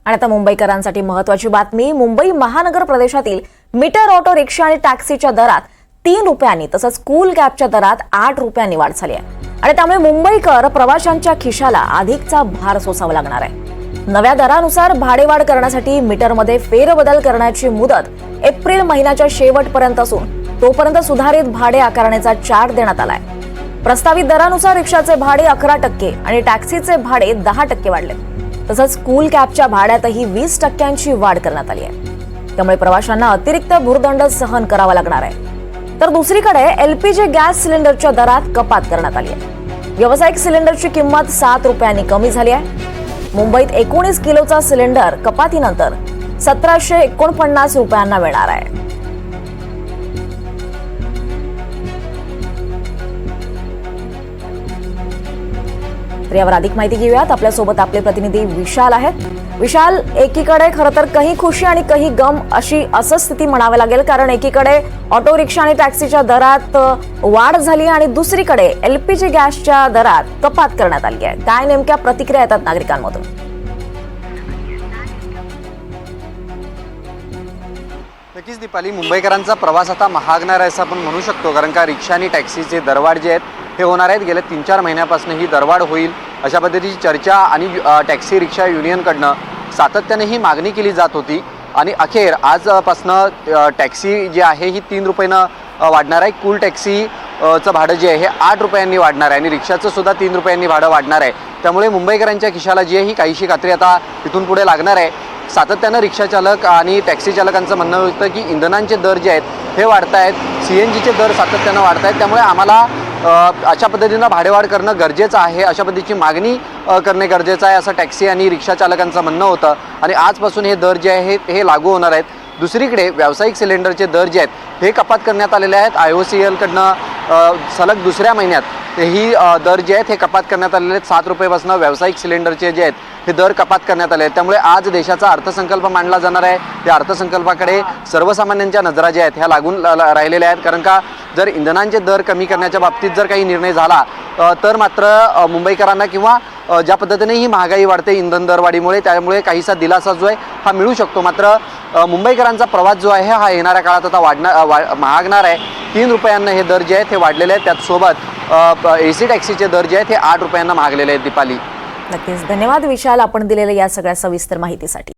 आणि आता मुंबईकरांसाठी महत्त्वाची बातमी। मुंबई महानगर प्रदेशातील मीटर ऑटो रिक्षा आणि टॅक्सीच्या दरात 3 रुपयांनी तसंच कूल कॅबच्या दरात 8 रुपयांनी वाढ झाली आहे आणि त्यामुळे मुंबईकर प्रवाशांच्या खिशाला अधिकचा भार सोसावा लागणार आहे। नव्या दरानुसार भाडेवाढ करण्यासाठी मीटरमध्ये फेरबदल करण्याची मुदत एप्रिल महिन्याच्या शेवटपर्यंत असून तोपर्यंत सुधारित भाडे आकारण्याचा चार्ट देण्यात आलाय। प्रस्तावित दरानुसार रिक्षाचे भाडे 11% आणि टॅक्सीचे भाडे 10% वाढले। तसंच कूल कॅबच्या भाड्यातही 20% वाढ करण्यात आली आहे। त्यामुळे प्रवाशांना अतिरिक्त भुर्दंड सहन करावा लागणार आहे। तर दुसरीकडे एलपीजी गॅस सिलेंडरच्या दरात कपात करण्यात आली आहे। व्यावसायिक सिलेंडरची किंमत 7 रुपयांनी कमी झाली आहे। मुंबईत 19 किलोचा सिलेंडर कपातीनंतर 1749 रुपयांना मिळणार आहे। तर यावर अधिक माहिती घेऊयात। आपल्यासोबत आपले प्रतिनिधी विशाल आहेत। विशाल, एकीकडे खरं तर काही खुशी आणि काही गम असं स्थिती म्हणावी लागेल, कारण एकीकडे ऑटो रिक्षा आणि टॅक्सीच्या दरात वाढ झाली आणि दुसरीकडे एलपीजी गॅसच्या दरात कपात करण्यात आली आहे। काय नेमक्या प्रतिक्रिया येतात नागरिकांमधून? नक्कीच दीपाली, मुंबईकरांचा प्रवास आता महागणार आहे असं आपण म्हणू शकतो, कारण का रिक्षा आणि टॅक्सीचे दरवाढ जे आहेत हे होणार आहेत। गेल्या 3-4 महिन्यापासून ही दरवाढ होईल अशा पद्धतीची चर्चा आणि टॅक्सी रिक्षा युनियनकडनं सातत्याने ही मागणी केली जात होती आणि अखेर आजपासनं टॅक्सी जी आहे ही 3 रुपयानं वाढणार आहे। कूल टॅक्सीचं भाडं जे आहे हे 8 रुपयांनी वाढणार आहे आणि रिक्षाचं सुद्धा 3 रुपयांनी भाडं वाढणार आहे। त्यामुळे मुंबईकरांच्या खिशाला जी आहे ही काहीशी कात्री आता इथून पुढे लागणार आहे। सातत्यानं रिक्षा चालक आणि टॅक्सी चालकांचं म्हणणं होतं की इंधनांचे दर जे आहेत हे वाढत आहेत, CNGचे दर सातत्यानं वाढत आहेत, त्यामुळे आम्हाला अशा पद्धतीनं भाडेवाढ करणं गरजेचं आहे, अशा पद्धतीची मागणी करणे गरजेचं आहे असं टॅक्सी आणि रिक्षा चालकांचं म्हणणं होतं आणि आजपासून हे दर जे आहेत हे लागू होणार आहेत। दुसरीकडे व्यावसायिक सिलेंडरचे दर जे आहेत हे कपात करण्यात आलेले आहेत। IOCL कडनं सलग दुसऱ्या महिन्यात ही दर जे आहेत हे कपात करण्यात आलेले आहेत। 7 रुपयापासून व्यावसायिक सिलेंडरचे जे आहेत हे दर कपात करण्यात आले आहेत। त्यामुळे आज देशाचा अर्थसंकल्प मांडला जाणार आहे। त्या अर्थसंकल्पाकडे सर्वसामान्यांच्या नजरा ज्या आहेत ह्या लागून राहिलेल्या आहेत, कारण का जर इंधनांचे दर कमी करण्याच्या बाबतीत जर काही निर्णय झाला तर मात्र मुंबईकरांना किंवा ज्या पद्धतीने ही महागाई वाढते इंधन दरवाढीमुळे, त्यामुळे काहीसा दिलासा जो आहे हा मिळू शकतो। मात्र मुंबईकरांचा प्रवास जो आहे हा येणाऱ्या काळात आता महागणार आहे। 3 रुपयांना हे दर जे आहेत हे वाढलेले आहेत। त्याचसोबत AC टॅक्सीचे दर जे आहेत हे 8 रुपयांना महागलेले आहेत। दीपाली, नक्कीच धन्यवाद विशाल, आपण दिलेल्या या सगळ्या सविस्तर माहितीसाठी।